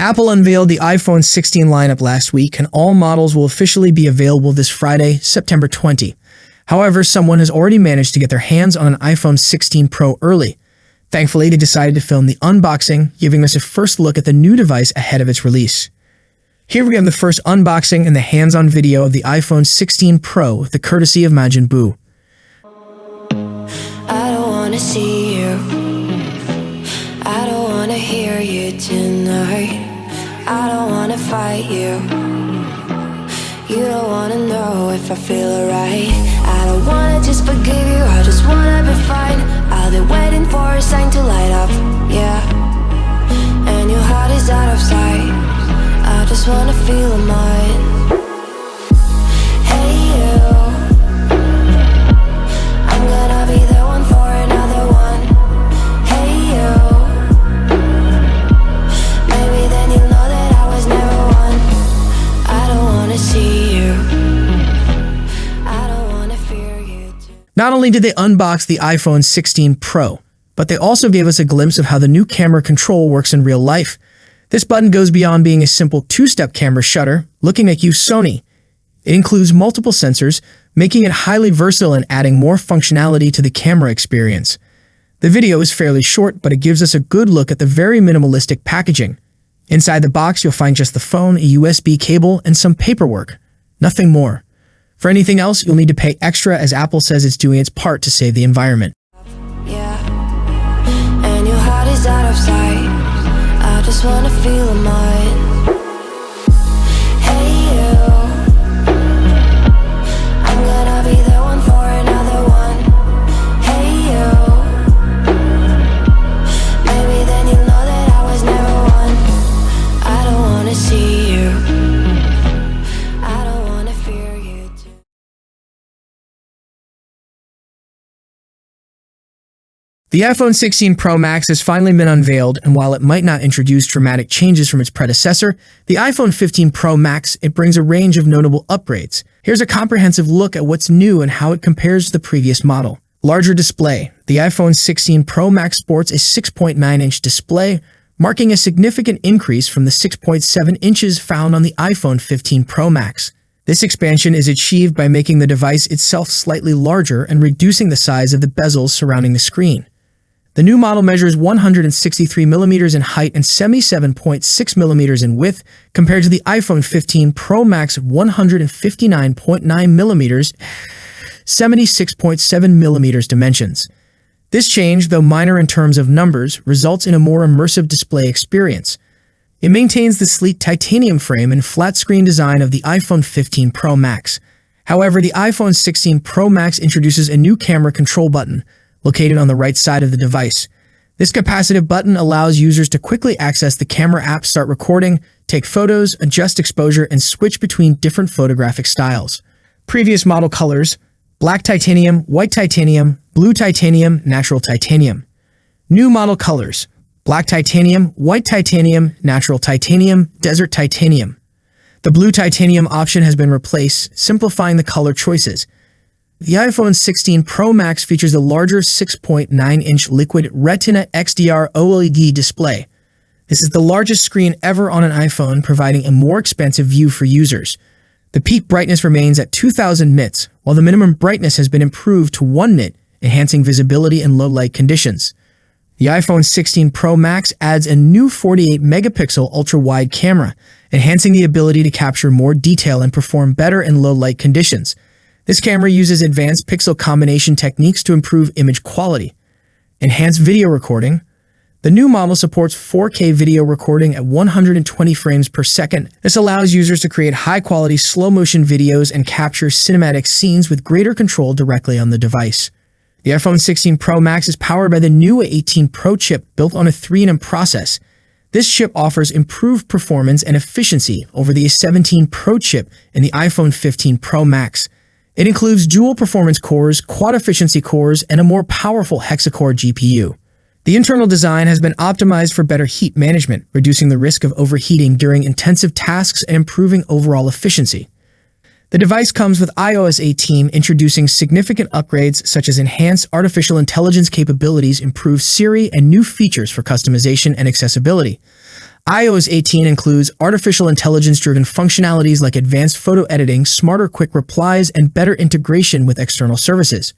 Apple unveiled the iPhone 16 lineup last week, and all models will officially be available this Friday, September 20. However, someone has already managed to get their hands on an iPhone 16 Pro early. Thankfully, they decided to film the unboxing, giving us a first look at the new device ahead of its release. Here we have the first unboxing and the hands-on video of the iPhone 16 Pro with the courtesy of Majin Bu. I don't wanna see you, I don't wanna hear you tonight, I don't wanna fight you, you don't wanna know if I feel alright. I don't wanna just forgive you, I just wanna be fine. I'll be waiting for a sign to light up, yeah. And your heart is out of sight, I just wanna feel mine. Hey you, I'm gonna be the one for another one. Hey you, maybe then you'll know that I was never one. I don't wanna see you, I don't wanna fear you too. Not only did they unbox the iPhone 16 Pro, but they also gave us a glimpse of how the new camera control works in real life. This button goes beyond being a simple two-step camera shutter, looking at you Sony. It includes multiple sensors, making it highly versatile and adding more functionality to the camera experience. The video is fairly short, but it gives us a good look at the very minimalistic packaging. Inside the box, you'll find just the phone, a USB cable, and some paperwork. Nothing more. For anything else, you'll need to pay extra, as Apple says it's doing its part to save the environment. Yeah, and your heart is out of sight, I just wanna feel mine. Hey you, I'm gonna be the one for another one. Hey you, maybe then you'll know that I was never one. I don't wanna see you, I don't wanna fear you too. The iPhone 16 Pro Max has finally been unveiled, and while it might not introduce dramatic changes from its predecessor, the iPhone 15 Pro Max, it brings a range of notable upgrades. Here's a comprehensive look at what's new and how it compares to the previous model. Larger display. The iPhone 16 Pro Max sports a 6.9-inch display, marking a significant increase from the 6.7 inches found on the iPhone 15 Pro Max. This expansion is achieved by making the device itself slightly larger and reducing the size of the bezels surrounding the screen. The new model measures 163 mm in height and 77.6 mm in width, compared to the iPhone 15 Pro Max 159.9 mm, 76.7 mm dimensions. This change, though minor in terms of numbers, results in a more immersive display experience. It maintains the sleek titanium frame and flat screen design of the iPhone 15 Pro Max. However, the iPhone 16 Pro Max introduces a new camera control button, located on the right side of the device. This capacitive button allows users to quickly access the camera app, start recording, take photos, adjust exposure, and switch between different photographic styles. Previous model colors: black titanium, white titanium, blue titanium, natural titanium. New model colors: black titanium, white titanium, natural titanium, desert titanium. The blue titanium option has been replaced, simplifying the color choices. The iPhone 16 Pro Max features a larger 6.9-inch liquid Retina XDR OLED display. This is the largest screen ever on an iPhone, providing a more expansive view for users. The peak brightness remains at 2000 nits, while the minimum brightness has been improved to 1 nit, enhancing visibility in low-light conditions. The iPhone 16 Pro Max adds a new 48-megapixel ultra-wide camera, enhancing the ability to capture more detail and perform better in low-light conditions. This camera uses advanced pixel combination techniques to improve image quality. Enhanced video recording. The new model supports 4K video recording at 120 frames per second. This allows users to create high-quality slow-motion videos and capture cinematic scenes with greater control directly on the device. The iPhone 16 Pro Max is powered by the new 18 Pro chip built on a 3nm process. This chip offers improved performance and efficiency over the 17 Pro chip in the iPhone 15 Pro Max. It includes dual performance cores, quad efficiency cores, and a more powerful hexa-core GPU. The internal design has been optimized for better heat management, reducing the risk of overheating during intensive tasks and improving overall efficiency. The device comes with iOS 18, introducing significant upgrades such as enhanced artificial intelligence capabilities, improved Siri, and new features for customization and accessibility. iOS 18 includes artificial intelligence-driven functionalities like advanced photo editing, smarter quick replies, and better integration with external services.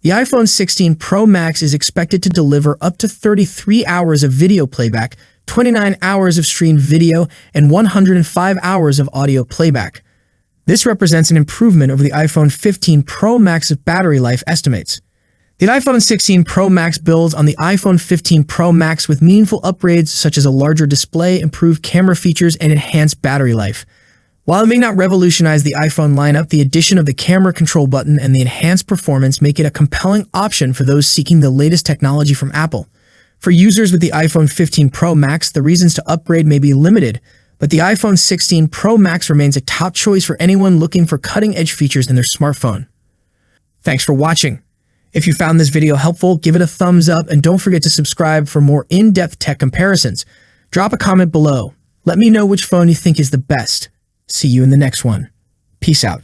The iPhone 16 Pro Max is expected to deliver up to 33 hours of video playback, 29 hours of streamed video, and 105 hours of audio playback. This represents an improvement over the iPhone 15 Pro Max's battery life estimates. The iPhone 16 Pro Max builds on the iPhone 15 Pro Max with meaningful upgrades such as a larger display, improved camera features, and enhanced battery life. While it may not revolutionize the iPhone lineup, the addition of the camera control button and the enhanced performance make it a compelling option for those seeking the latest technology from Apple. For users with the iPhone 15 Pro Max, the reasons to upgrade may be limited, but the iPhone 16 Pro Max remains a top choice for anyone looking for cutting-edge features in their smartphone. Thanks for watching. If you found this video helpful, give it a thumbs up and don't forget to subscribe for more in-depth tech comparisons. Drop a comment below. Let me know which phone you think is the best. See you in the next one. Peace out.